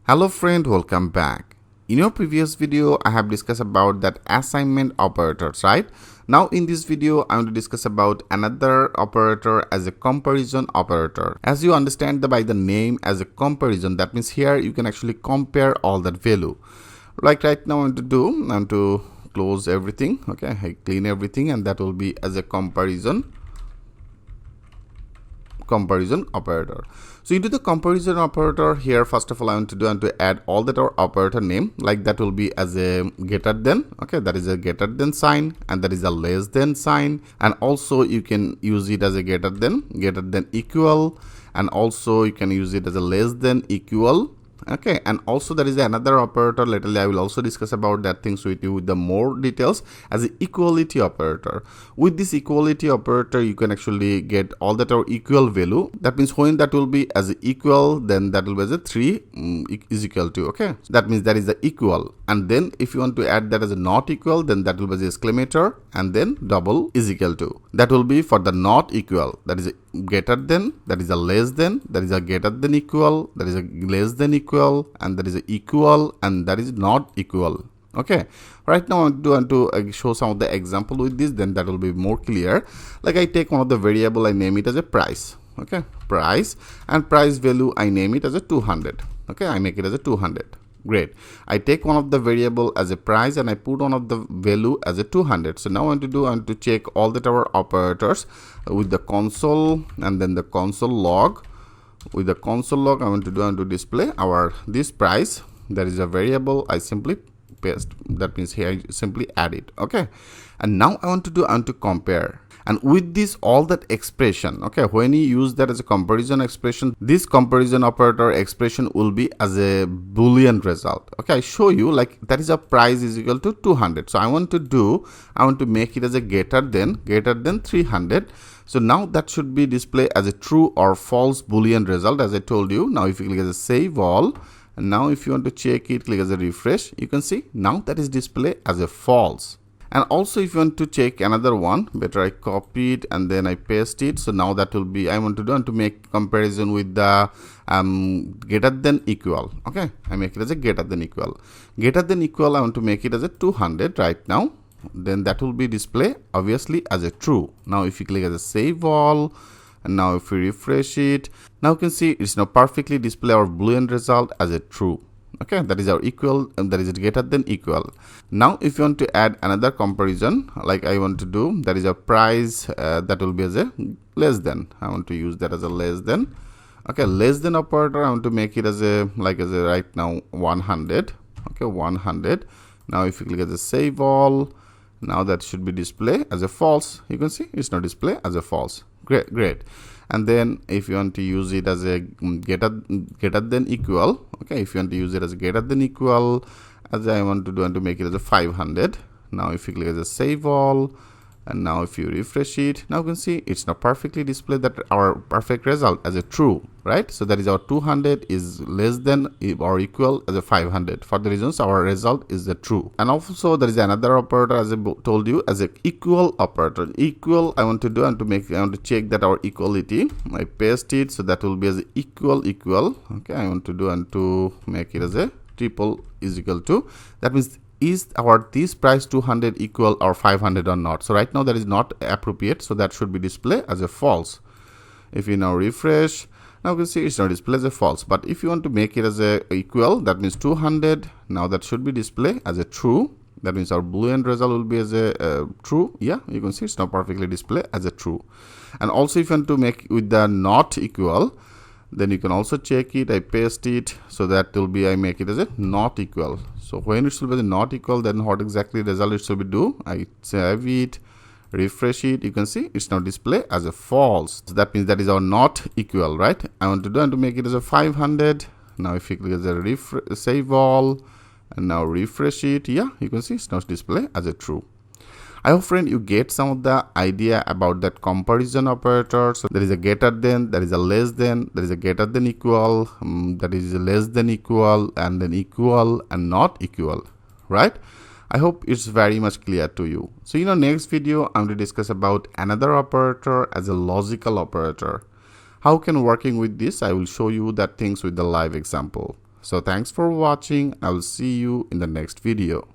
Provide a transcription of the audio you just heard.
Hello friend, welcome back. In your previous video, I have discussed about that assignment operators, right? Now in this video, I want to discuss about another operator as a comparison operator. As you understand by the name as a comparison, that means here you can actually compare all that value. Like right now I want to close everything, okay? I clean everything and that will be as a comparison operator. So into the comparison operator here, first of all I want to add all that our operator name, like that will be as a greater than, okay, that is a greater than sign, and that is a less than sign, and also you can use it as a greater than equal, and also you can use it as a less than equal. Okay, and also there is another operator. Later I will also discuss about that things with you with the more details as an equality operator. With this equality operator, you can actually get all that are equal value. That means when that will be as equal, then that will be as a 3 is equal to, okay. So that means that is the equal. And then if you want to add that as a not equal, then that will be the exclamator and then double is equal to. That will be for the not equal. That is a greater than, that is a less than, that is a greater than equal, that is a less than equal, and that is a equal, and that is not equal. Okay, right now I want to show some of the example with this, then that will be more clear. Like I take one of the variable, I name it as a price. Okay, price, and price value I name it as a 200. Okay, I make it as a 200. Great. I take one of the variable as a price and I put one of the value as a 200. So now I want to check all that our operators with the console and then the console log. With the console log, I want to display our this price. That is a variable. I simply paste. That means here I simply add it. Okay. And now I want to compare. And with this all that expression, okay, when you use that as a comparison expression, this comparison operator expression will be as a boolean result. Okay, I show you like that is a price is equal to 200. So I want to make it as a greater than 300. So now that should be displayed as a true or false boolean result, as I told you. Now if you click as a save all, and now if you want to check it, click as a refresh, you can see now that is displayed as a false. And also if you want to check another one, better I copy it and then I paste it. So now that will be, I want to make comparison with the greater than equal. Okay, I make it as a greater than equal. Greater than equal, I want to make it as a 200 right now. Then that will be displayed obviously as a true. Now if you click as a save all, and now if we refresh it, now you can see it's now perfectly display our boolean result as a true. Okay, that is our equal, and that is greater than equal. Now if you want to add another comparison, like I want to do, that is a price that will be as a less than. I want to use that as a less than. Okay, less than operator, I want to make it as a right now 100. Okay, 100. Now if you click as a save all, now that should be display as a false. You can see it's not display as a false. Great. And then if you want to use it as a greater than equal, okay, if you want to use it as a greater than equal, as I want to make it as a 500. Now if you click as a save all, and now if you refresh it, now you can see it's now perfectly displayed that our perfect result as a true, right? So that is our 200 is less than or equal as a 500. For the reasons our result is the true. And also there is another operator, as I told you, as a equal operator. Equal I want to check that our equality. I paste it, so that will be as a equal. Okay, I want to make it as a triple is equal to. That means is this price 200 equal or 500 or not. So right now that is not appropriate, so that should be displayed as a false. If you now refresh, now you can see it's now displayed as a false. But if you want to make it as a equal, that means 200, now that should be displayed as a true. That means our boolean result will be as a true. Yeah, you can see it's now perfectly displayed as a true. And also if you want to make with the not equal, then you can also check it. I paste it, so that will be I make it as a not equal. So when it should be not equal, then what exactly result it should be do? I save it, refresh it. You can see it's now display as a false. So that means that is our not equal, right? I want to make it as a 500. Now if you click as a save all, and now refresh it, yeah, you can see it's now display as a true. I hope friend you get some of the idea about that comparison operator. So there is a greater than, there is a less than, there is a greater than equal, that is a less than equal, and then equal and not equal, right? I hope it's very much clear to you. So in our next video, I'm going to discuss about another operator as a logical operator. How can working with this, I will show you that things with the live example. So thanks for watching. I will see you in the next video.